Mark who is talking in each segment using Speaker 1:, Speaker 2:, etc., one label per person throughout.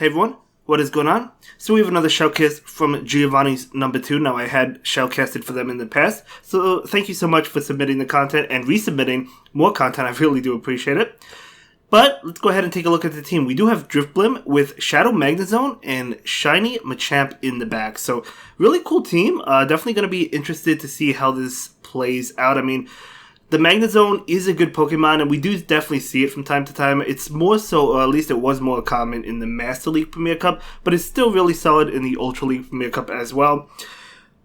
Speaker 1: Hey everyone, what is going on? So we have another shellcast from Giovanni's number 2. Now I had shellcasted for them in the past, so thank you so much for submitting the content and resubmitting more content. I really do appreciate it. But let's go ahead and take a look at the team. We do have Driftblim with Shadow Magnezone and Shiny Machamp in the back. So really cool team. Definitely going to be interested to see how this plays out. I mean, the Magnezone is a good Pokemon, and we do definitely see it from time to time. It's more so, or at least it was more common in the Master League Premier Cup, but it's still really solid in the Ultra League Premier Cup as well.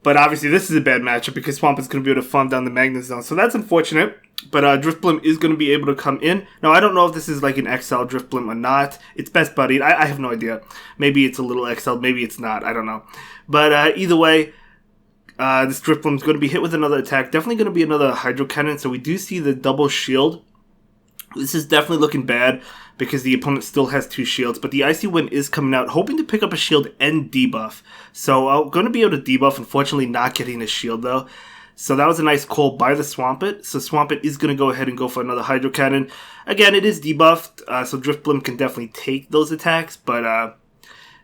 Speaker 1: But obviously this is a bad matchup because Swampet's going to be able to farm down the Magnezone, so that's unfortunate. But Driftblim is going to be able to come in. Now, I don't know if this is like an XL Driftblim or not. It's best buddied. I have no idea. Maybe it's a little XL, maybe it's not. I don't know. But either way, this Driftblim is going to be hit with another attack. Definitely going to be another Hydro Cannon. So we do see the double shield. This is definitely looking bad because the opponent still has 2 shields. But the Icy Wind is coming out, hoping to pick up a shield and debuff. So I'm going to be able to debuff. Unfortunately, not getting a shield though. So that was a nice call by the Swampet. So Swampet is going to go ahead and go for another Hydro Cannon. Again, it is debuffed. So Driftblim can definitely take those attacks. But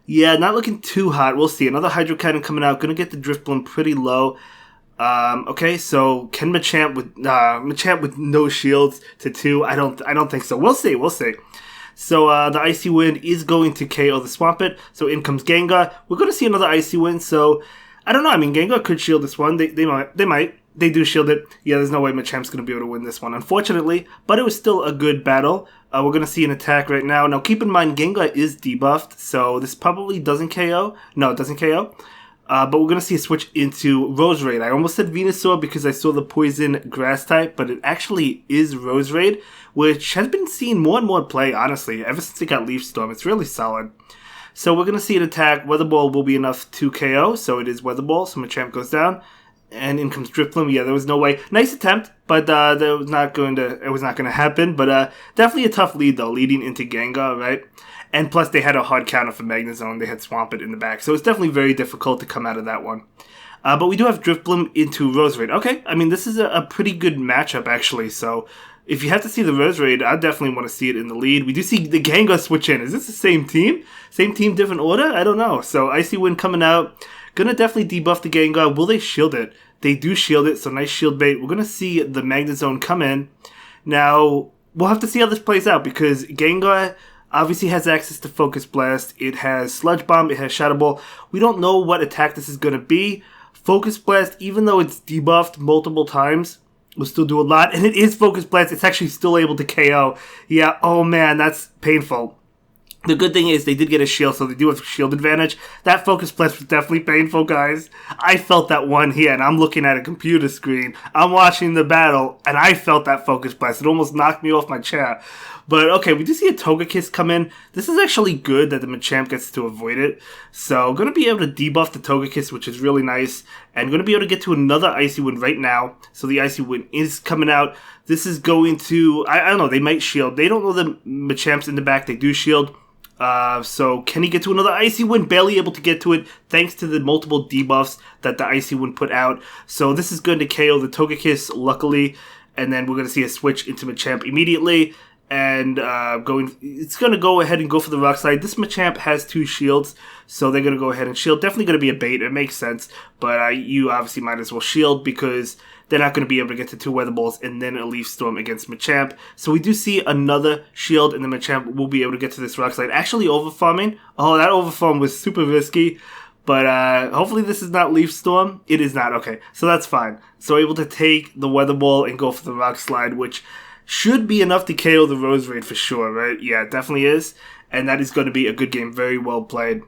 Speaker 1: yeah, not looking too hot. We'll see. Another Hydro Cannon coming out. Going to get the Driftblim pretty low. Okay, so can Machamp with no shields to 2? I don't think so. We'll see. So the Icy Wind is going to KO the Swampet. So in comes Gengar. We're going to see another Icy Wind. So I don't know. I mean, Gengar could shield this one. They might. They do shield it. Yeah, there's no way Machamp's going to be able to win this one, unfortunately. But it was still a good battle. We're going to see an attack right now. Now, keep in mind, Gengar is debuffed, so this probably doesn't KO. No, it doesn't KO. But we're going to see a switch into Roserade. I almost said Venusaur because I saw the poison grass type, but it actually is Roserade, which has been seen more and more play, honestly, ever since it got Leaf Storm. It's really solid. So we're going to see an attack. Weather Ball will be enough to KO, so it is Weather Ball, so Machamp goes down. And in comes Driftblim. Yeah, there was no way. Nice attempt, but it was not going to happen. But definitely a tough lead, though, leading into Gengar, right? And plus, they had a hard counter for Magnezone. They had Swampert in the back. So it's definitely very difficult to come out of that one. But we do have Driftblim into Roserade. Okay, I mean, this is a pretty good matchup, actually. So if you have to see the Roserade, I definitely want to see it in the lead. We do see the Gengar switch in. Is this the same team? Same team, different order? I don't know. So Icy Wind coming out. Gonna definitely debuff the Gengar. Will they shield it? They do shield it, so nice shield bait. We're gonna see the Magnezone come in. Now, we'll have to see how this plays out because Gengar obviously has access to Focus Blast. It has Sludge Bomb, it has Shadow Ball. We don't know what attack this is gonna be. Focus Blast, even though it's debuffed multiple times, will still do a lot. And it is Focus Blast, it's actually still able to KO. Yeah, oh man, that's painful. The good thing is they did get a shield, so they do have shield advantage. That Focus Blast was definitely painful, guys. I felt that one here, and I'm looking at a computer screen. I'm watching the battle, and I felt that Focus Blast. It almost knocked me off my chair. But, okay, we do see a Togekiss come in. This is actually good that the Machamp gets to avoid it. So, going to be able to debuff the Togekiss, which is really nice. And going to be able to get to another Icy Wind right now. So, the Icy Wind is coming out. This is going to, I don't know, they might shield. They don't know the Machamp's in the back. They do shield. So can he get to another Icy Wind? Barely able to get to it thanks to the multiple debuffs that the Icy Wind put out. So this is going to KO the Togekiss, luckily. And then we're going to see a switch into Machamp immediately. And it's going to go ahead and go for the Rock Slide. This Machamp has 2 shields, so they're going to go ahead and shield. Definitely going to be a bait. It makes sense. But you obviously might as well shield because they're not going to be able to get to 2 Weather Balls and then a Leaf Storm against Machamp. So we do see another shield, and the Machamp will be able to get to this Rock Slide. Actually overfarming. Oh, that overfarm was super risky. But hopefully this is not Leaf Storm. It is not. Okay, so that's fine. So able to take the Weather Ball and go for the Rock Slide, which should be enough to KO the Roserade for sure, right? Yeah, it definitely is. And that is going to be a good game. Very well played.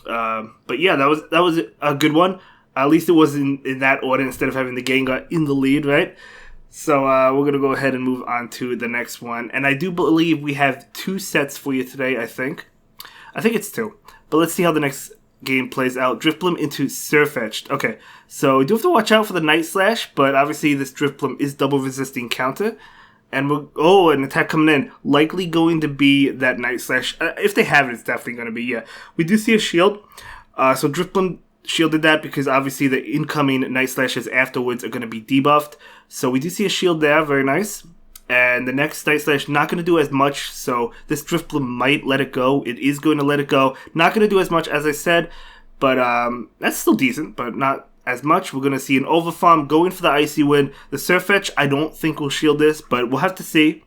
Speaker 1: But yeah, that was a good one. At least it was in that order instead of having the Gengar in the lead, right? So we're going to go ahead and move on to the next one. And I do believe we have 2 sets for you today, I think. I think it's 2. But let's see how the next game plays out. Driftblim into Surfetched. Okay, so we do have to watch out for the Night Slash, but obviously this Driftblim is double resisting counter. And an attack coming in. Likely going to be that Night Slash. If they have it, it's definitely going to be, yeah. We do see a shield. So Driftblim shielded that because obviously the incoming Night Slashes afterwards are going to be debuffed. So we do see a shield there. Very nice. And the next Night Slash not going to do as much, so this Drifblim might let it go. It is going to let it go. Not going to do as much, as I said, but that's still decent, but not as much. We're going to see an Overfarm going for the Icy Wind. The Surf Etch, I don't think will shield this, but we'll have to see.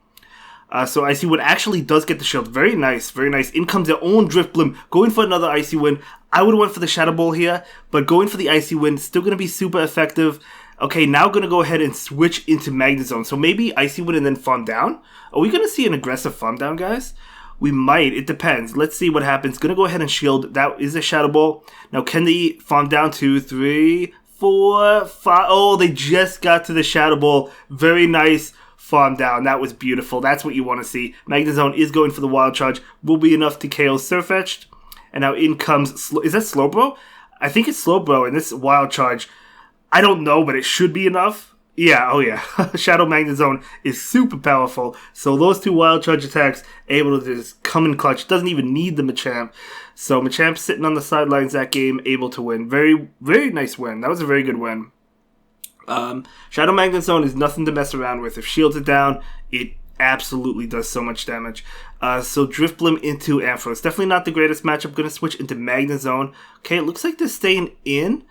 Speaker 1: So Icy Wind actually does get the shield. Very nice, very nice. In comes their own Drifblim, going for another Icy Wind. I would have went for the Shadow Ball here, but going for the Icy Wind, still going to be super effective. Okay, now going to go ahead and switch into Magnezone. So maybe Icy Wind and then Farm Down. Are we going to see an aggressive Farm Down, guys? We might. It depends. Let's see what happens. Going to go ahead and shield. That is a Shadow Ball. Now, can they Farm Down? 2, 3, 4, 5. Oh, they just got to the Shadow Ball. Very nice Farm Down. That was beautiful. That's what you want to see. Magnezone is going for the Wild Charge. Will be enough to KO Surfetched. And now in comes... Is that Slowbro? I think it's Slowbro, and this Wild Charge... I don't know, but it should be enough. Yeah, oh yeah. Shadow Magnezone is super powerful. So those two Wild Charge attacks able to just come in clutch. Doesn't even need the Machamp. So Machamp sitting on the sidelines that game, able to win. Very, very nice win. That was a very good win. Shadow Magnezone is nothing to mess around with. If shields it down, it absolutely does so much damage. So Drifblim into Ampharos. Definitely not the greatest matchup. Going to switch into Magnezone. Okay, it looks like they're staying in.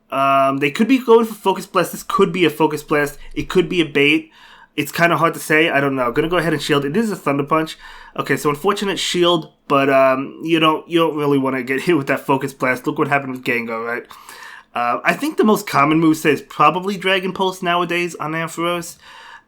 Speaker 1: They could be going for Focus Blast. This could be a Focus Blast. It could be a bait. It's kind of hard to say. I don't know. Gonna go ahead and shield. It is a Thunder Punch. Okay, so unfortunate shield, but you don't really want to get hit with that Focus Blast. Look what happened with Gengar, right? I think the most common moveset is probably Dragon Pulse nowadays on Ampharos,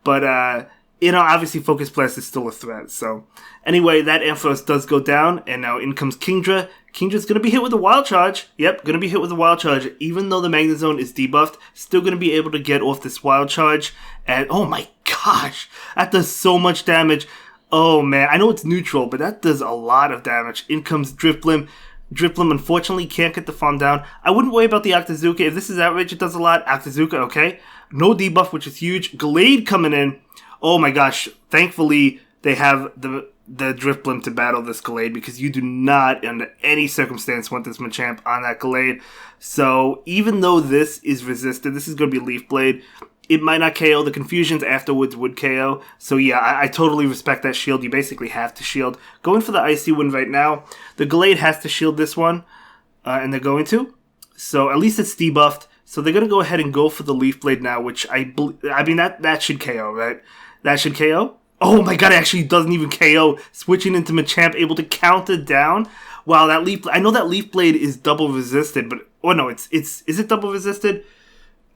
Speaker 1: but obviously Focus Blast is still a threat. So anyway, that Ampharos does go down, and now in comes Kingdra. Kindra's going to be hit with a Wild Charge. Yep, going to be hit with a Wild Charge. Even though the Magnezone is debuffed, still going to be able to get off this Wild Charge. And oh my gosh, that does so much damage. Oh man, I know it's neutral, but that does a lot of damage. In comes Drifblim. Drifblim unfortunately can't get the Farm Down. I wouldn't worry about the Octazooka. If this is Outrage, it does a lot. Octazooka, okay. No debuff, which is huge. Gallade coming in. Oh my gosh, thankfully they have the Drifblim to battle this Gallade, because you do not, under any circumstance, want this Machamp on that Gallade. So, even though this is resisted, this is going to be Leaf Blade, it might not KO. The Confusions afterwards would KO. So yeah, I totally respect that shield. You basically have to shield. Going for the Icy Wind right now. The Gallade has to shield this one, and they're going to. So, at least it's debuffed. So, they're going to go ahead and go for the Leaf Blade now, which I mean, that should KO, right? That should KO. Oh my god, it actually doesn't even KO. Switching into Machamp, able to counter down. Wow, that Leaf... I know that Leaf Blade is double resisted, but... Oh no, is it double resisted?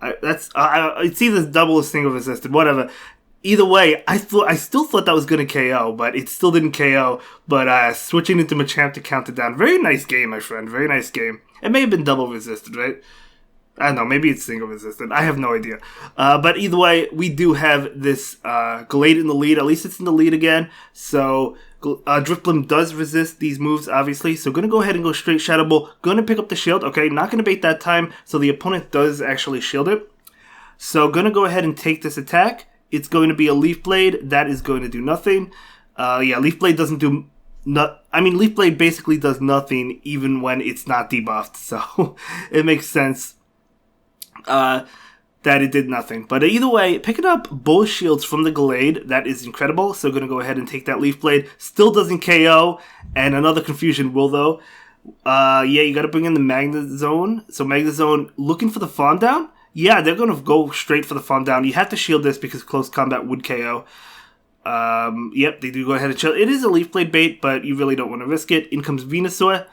Speaker 1: It's either double or single resisted, whatever. Either way, I still thought that was going to KO, but it still didn't KO. But switching into Machamp to counter down. Very nice game, my friend. Very nice game. It may have been double resisted, right? I don't know, maybe it's single resistant. I have no idea. But either way, we do have this Gallade in the lead. At least it's in the lead again. So Drifblim does resist these moves, obviously. So going to go ahead and go straight Shadow Ball. Going to pick up the shield. Okay, not going to bait that time. So the opponent does actually shield it. So going to go ahead and take this attack. It's going to be a Leaf Blade. That is going to do nothing. Yeah, Leaf Blade doesn't do... Leaf Blade basically does nothing even when it's not debuffed. So it makes sense. That it did nothing. But either way, picking up both shields from the Gallade, that is incredible. So going to go ahead and take that Leaf Blade. Still doesn't KO, and another Confusion will though. Yeah, you got to bring in the Magnezone. So Magnezone looking for the Farm Down. Yeah, they're going to go straight for the Farm Down. You have to shield this because close combat would KO. Yep, they do go ahead and shield. It is a Leaf Blade bait, but you really don't want to risk it. In comes Venusaur.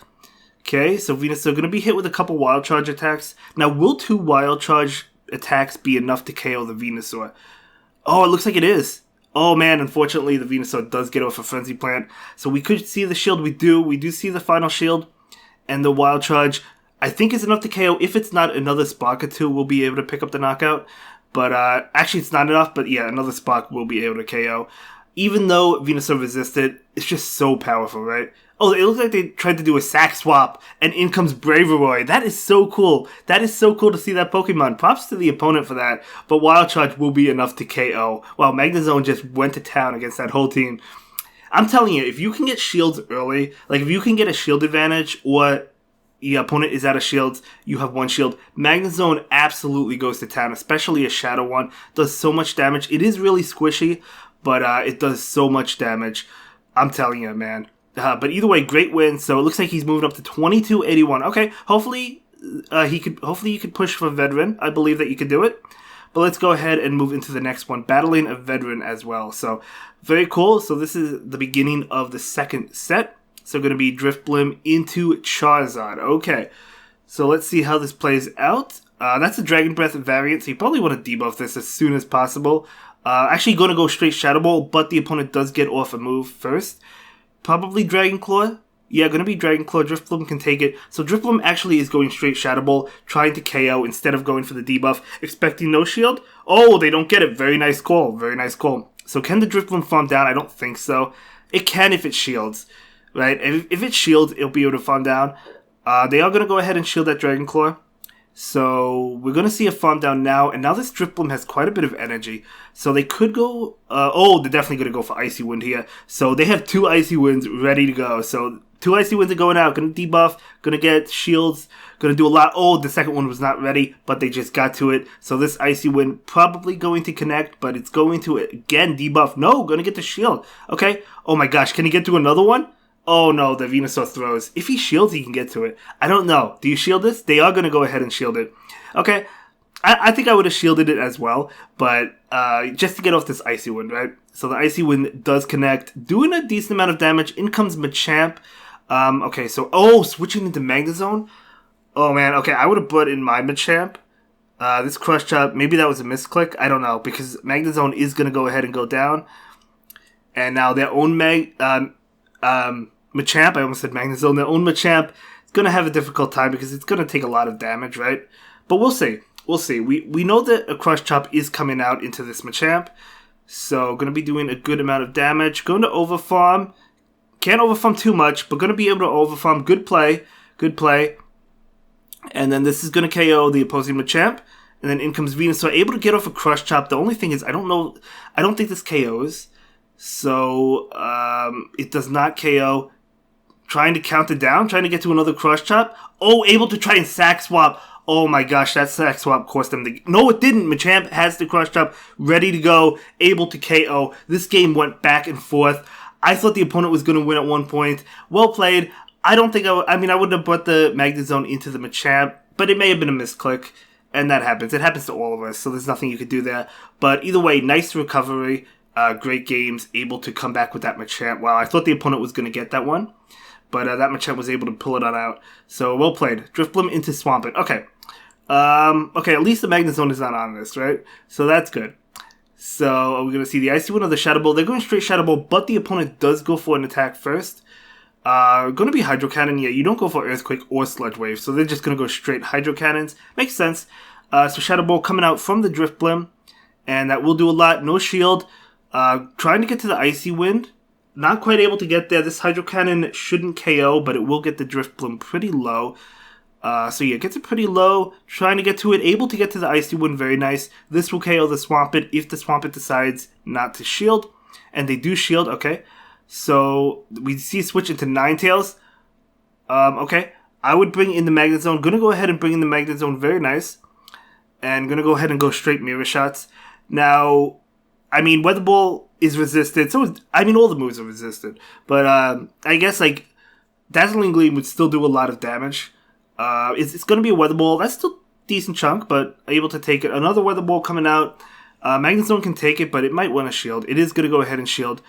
Speaker 1: Okay, so Venusaur going to be hit with a couple Wild Charge attacks. Now, will 2 Wild Charge attacks be enough to KO the Venusaur? Oh, it looks like it is. Oh man, unfortunately the Venusaur does get off a Frenzy Plant. So we could see the shield. We do see the final shield. And the Wild Charge, I think, is enough to KO. If it's not, another Spark or 2 will be able to pick up the knockout. But actually it's not enough, but yeah, another Spark will be able to KO. Even though Venusaur resisted, it's just so powerful, right? Oh, it looks like they tried to do a sack swap, and in comes Braveroy. That is so cool. That is so cool to see that Pokemon. Props to the opponent for that, but Wild Charge will be enough to KO. Wow, Magnezone just went to town against that whole team. I'm telling you, if you can get shields early, like if you can get a shield advantage, or your opponent is out of shields, you have 1 shield, Magnezone absolutely goes to town, especially a Shadow one. Does so much damage. It is really squishy, but it does so much damage. I'm telling you, man. But either way, great win. So it looks like he's moving up to 2281. Okay, hopefully you could push for veteran. I believe that you could do it. But let's go ahead and move into the next one, battling a veteran as well. So very cool. So this is the beginning of the second set. So going to be Drifblim into Charizard. Okay, so let's see how this plays out. That's a Dragon Breath variant, so you probably want to debuff this as soon as possible. Actually going to go straight Shadow Ball, but the opponent does get off a move first. Probably Dragon Claw. Yeah, going to be Dragon Claw. Drifblim can take it. So Drifblim actually is going straight Shadow Ball, trying to KO instead of going for the debuff, expecting no shield. Oh, they don't get it. Very nice call. Very nice call. So can the Drifblim farm down? I don't think so. It can if it shields, right? If it shields, it'll be able to farm down. They are going to go ahead and shield that Dragon Claw. So we're going to see a farm down now. And now this Drifblim has quite a bit of energy. So they could go... they're definitely going to go for Icy Wind here. So they have 2 Icy Winds ready to go. So 2 Icy Winds are going out. Going to debuff. Going to get shields. Going to do a lot. Oh, the second one was not ready. But they just got to it. So this Icy Wind probably going to connect. But it's going to, again, debuff. No, going to get the shield. Okay. Oh my gosh. Can he get to another one? Oh no, the Venusaur throws. If he shields, he can get to it. I don't know. Do you shield this? They are going to go ahead and shield it. Okay. I think I would have shielded it as well. But just to get off this Icy Wind, right? So the Icy Wind does connect. Doing a decent amount of damage. In comes Machamp. Okay, so... Oh, switching into Magnezone? Oh man, okay. I would have put in my Machamp. This Crush Chop, maybe that was a misclick. I don't know. Because Magnezone is going to go ahead and go down. And now their own Machamp, I almost said Magnezone, their own Machamp is going to have a difficult time because it's going to take a lot of damage, right? But we'll see. We'll see. We know that a Crush Chop is coming out into this Machamp. So, going to be doing a good amount of damage. Going to Overfarm. Can't Overfarm too much, but going to be able to Overfarm. Good play. Good play. And then this is going to KO the opposing Machamp. And then in comes Venusaur. Able to get off a Crush Chop. The only thing is, I don't think this KOs. So, it does not KO. Trying to count it down, trying to get to another Crush Chop. Oh, able to try and Sack Swap. Oh my gosh, that Sack Swap cost them the... No, it didn't. Machamp has the Crush Chop ready to go, able to KO. This game went back and forth. I thought the opponent was going to win at one point. Well played. I don't think I wouldn't have brought the Magnezone into the Machamp, but it may have been a misclick, and that happens. It happens to all of us, so there's nothing you could do there. But either way, nice recovery. Great games, able to come back with that Machamp. Wow, I thought the opponent was going to get that one. But that Machamp was able to pull it on out. So, well played. Drifblim into Swampert. Okay. Okay, at least the Magnezone is not on this, right? So, that's good. So, we're going to see the Icy Wind or the Shadow Ball. They're going straight Shadow Ball, but the opponent does go for an attack first. Going to be Hydro Cannon. Yeah, you don't go for Earthquake or Sludge Wave. So, they're just going to go straight Hydro Cannons. Makes sense. So, Shadow Ball coming out from the Drifblim. And that will do a lot. No shield. Trying to get to the Icy Wind. Not quite able to get there. This Hydro Cannon shouldn't KO, but it will get the Drifblim pretty low. So yeah, gets it pretty low. Trying to get to it. Able to get to the Icy Wind. Very nice. This will KO the Swampert if the Swampert decides not to shield. And they do shield. Okay. So we see switch into Ninetales. Okay. I would bring in the Magnezone. Gonna go ahead and bring in the Magnezone. Very nice. And gonna go ahead and go straight Mirror Shots. Now... Weather Ball is resisted, so all the moves are resisted. But I guess Dazzling Gleam would still do a lot of damage. It's going to be a Weather Ball. That's still a decent chunk, but able to take it. Another Weather Ball coming out. Magnezone can take it, but it might want to shield. It is going to go ahead and shield.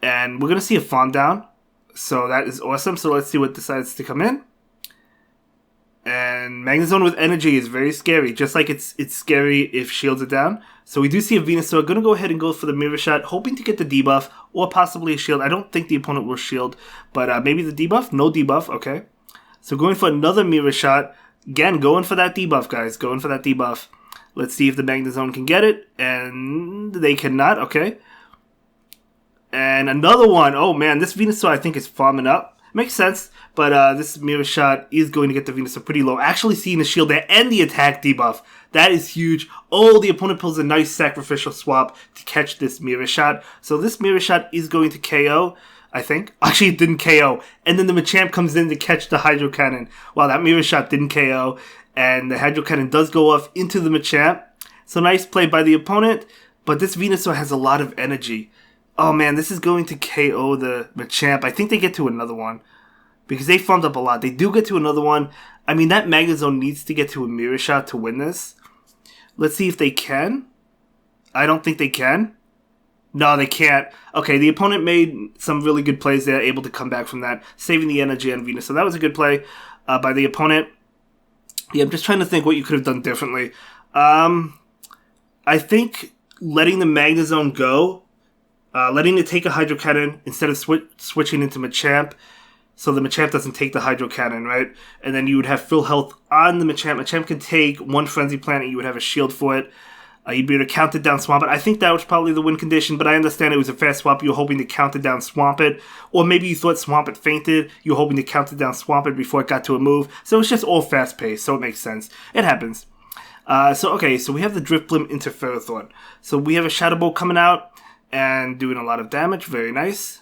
Speaker 1: And we're going to see a farm down. So that is awesome. So let's see what decides to come in. And Magnezone with energy is very scary. Just like it's scary if shields are down. So we do see a Venusaur. Going to go ahead and go for the Mirror Shot. Hoping to get the debuff. Or possibly a shield. I don't think the opponent will shield. But maybe the debuff? No debuff. Okay. So going for another Mirror Shot. Again, going for that debuff, guys. Going for that debuff. Let's see if the Magnezone can get it. And they cannot. Okay. And another one. Oh man, this Venusaur I think is farming up. Makes sense. But this Mirror Shot is going to get the Venusaur pretty low. Actually seeing the shield there and the attack debuff. That is huge. Oh, the opponent pulls a nice sacrificial swap to catch this Mirror Shot. So this Mirror Shot is going to KO, I think. Actually, it didn't KO. And then the Machamp comes in to catch the Hydro Cannon. Wow, that Mirror Shot didn't KO. And the Hydro Cannon does go off into the Machamp. So nice play by the opponent. But this Venusaur has a lot of energy. Oh man, this is going to KO the Machamp. I think they get to another one. Because they farmed up a lot. They do get to another one. I mean, that Magnezone needs to get to a Mirror Shot to win this. Let's see if they can. I don't think they can. No, they can't. Okay, the opponent made some really good plays there, able to come back from that, saving the energy on Venus. So that was a good play by the opponent. Yeah, I'm just trying to think what you could have done differently. I think letting the Magnezone go, letting it take a Hydro Cannon instead of switching into Machamp, so the Machamp doesn't take the Hydro Cannon, right? And then you would have full health on the Machamp. Machamp can take one Frenzy Plant and you would have a shield for it. You'd be able to count it down, swamp it. I think that was probably the win condition, but I understand it was a fast swap. You were hoping to count it down, swamp it. Or maybe you thought swamp it fainted. You were hoping to count it down, swamp it before it got to a move. So it's just all fast paced, so it makes sense. It happens. So we have the Drifblim into Ferrothorn. So we have a Shadow Ball coming out and doing a lot of damage. Very nice.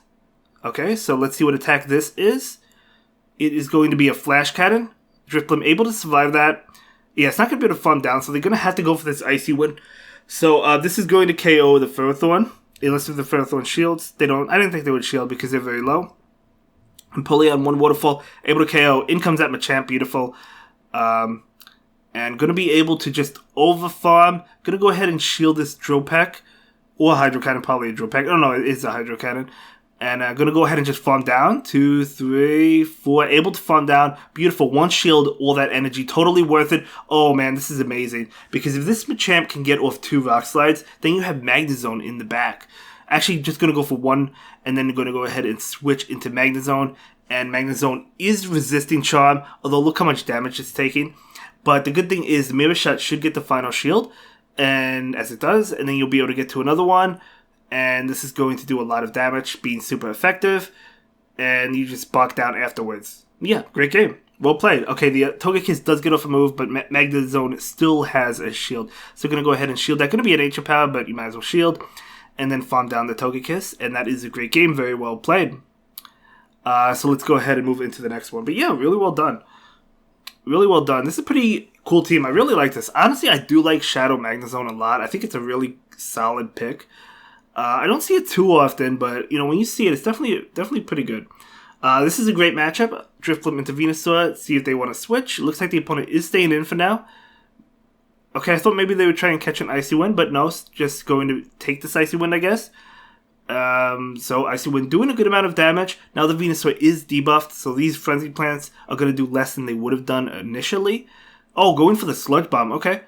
Speaker 1: Okay, so let's see what attack this is. It is going to be a Flash Cannon. Drifblim able to survive that. Yeah, it's not going to be able to farm down, so they're going to have to go for this Icy Wind. So this is going to KO the Ferrothorn. Unless if the Ferrothorn shields. I didn't think they would shield because they're very low. And Empoleon, one Waterfall, able to KO. In comes that Machamp, beautiful. And going to be able to just over-farm. Going to go ahead and shield this Drill Peck. Or Hydro Cannon, probably a Drill Peck. I don't know, it is a Hydro Cannon. And I'm going to go ahead and just farm down. 2, 3, 4. Able to farm down. Beautiful. One shield, all that energy. Totally worth it. Oh, man, this is amazing. Because if this Machamp can get off 2 Rock Slides, then you have Magnezone in the back. Actually, just going to go for 1. And then you're going to go ahead and switch into Magnezone. And Magnezone is resisting Charm. Although, look how much damage it's taking. But the good thing is, the Mirror Shot should get the final shield. And as it does. And then you'll be able to get to another one. And this is going to do a lot of damage, being super effective. And you just bark down afterwards. Yeah, great game. Well played. Okay, the Togekiss does get off a move, but Magnezone still has a shield. So we're going to go ahead and shield that. Going to be an Nature Power, but you might as well shield. And then farm down the Togekiss. And that is a great game. Very well played. So let's go ahead and move into the next one. But yeah, really well done. Really well done. This is a pretty cool team. I really like this. Honestly, I do like Shadow Magnezone a lot. I think it's a really solid pick. I don't see it too often, but when you see it, it's definitely pretty good. This is a great matchup. Drifblim into Venusaur. See if they want to switch. Looks like the opponent is staying in for now. Okay, I thought maybe they would try and catch an Icy Wind, but no, just going to take this Icy Wind, I guess. So Icy Wind doing a good amount of damage. Now the Venusaur is debuffed, so these Frenzy Plants are going to do less than they would have done initially. Oh, going for the Sludge Bomb. Okay.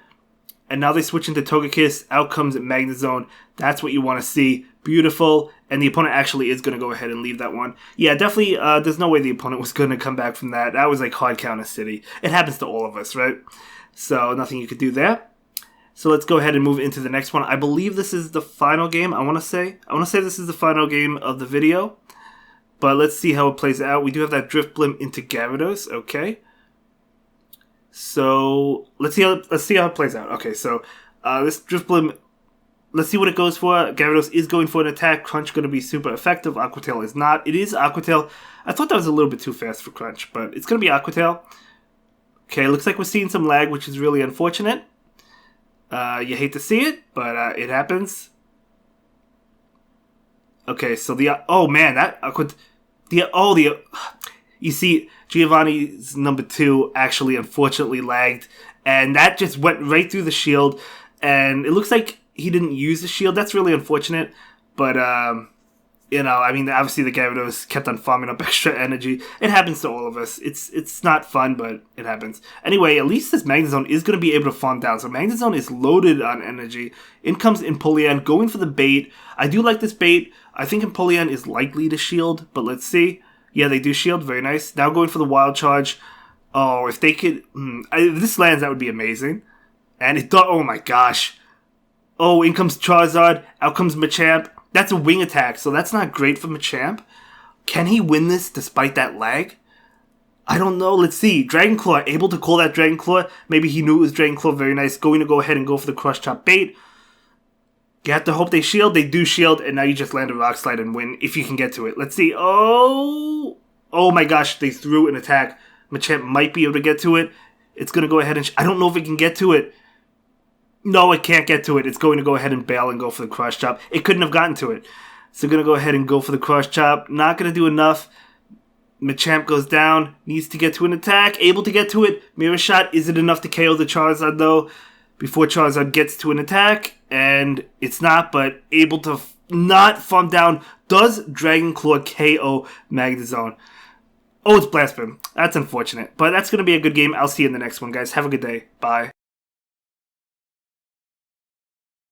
Speaker 1: And now they switch into Togekiss. Out comes Magnezone. That's what you want to see. Beautiful. And the opponent actually is going to go ahead and leave that one. Yeah, definitely, there's no way the opponent was going to come back from that. That was like hard counter city. It happens to all of us, right? So nothing you could do there. So let's go ahead and move into the next one. I believe this is the final game, I want to say. I want to say this is the final game of the video. But let's see how it plays out. We do have that Drifblim into Gyarados. Okay. So let's see how it plays out. Okay, so this Drifblim, let's see what it goes for. Gyarados is going for an attack. Crunch going to be super effective. Aqua Tail is not. It is Aqua Tail. I thought that was a little bit too fast for Crunch, but it's going to be Aqua Tail. Okay, looks like we're seeing some lag, which is really unfortunate. You hate to see it, but it happens. Okay, so you see, Giovanni's number 2 actually unfortunately lagged, and that just went right through the shield, and it looks like he didn't use the shield. That's really unfortunate, but, obviously the Gyarados kept on farming up extra energy. It happens to all of us. It's not fun, but it happens. Anyway, at least this Magnezone is going to be able to farm down, so Magnezone is loaded on energy. In comes Empoleon, going for the bait. I do like this bait. I think Empoleon is likely to shield, but let's see. Yeah, they do shield. Very nice. Now going for the Wild Charge. Oh, if they could... if this lands, that would be amazing. And it does... Oh my gosh. Oh, in comes Charizard. Out comes Machamp. That's a wing attack, so that's not great for Machamp. Can he win this despite that lag? I don't know. Let's see. Dragon Claw. Able to call that Dragon Claw. Maybe he knew it was Dragon Claw. Very nice. Going to go ahead and go for the Crush Chop bait. You have to hope they shield. They do shield, and now you just land a Rock Slide and win if you can get to it. Let's see. Oh my gosh, they threw an attack. Machamp might be able to get to it. It's going to go ahead and... I don't know if it can get to it. No, it can't get to it. It's going to go ahead and bail and go for the cross chop. It couldn't have gotten to it. So going to go ahead and go for the cross chop. Not going to do enough. Machamp goes down. Needs to get to an attack. Able to get to it. Mirror Shot. Is it enough to KO the Charizard, though? Before Charizard gets to an attack. And it's not, but able to not farm down. Does Dragon Claw KO Magnezone? Oh, it's Blast Beam. That's unfortunate. But that's going to be a good game. I'll see you in the next one, guys. Have a good day. Bye.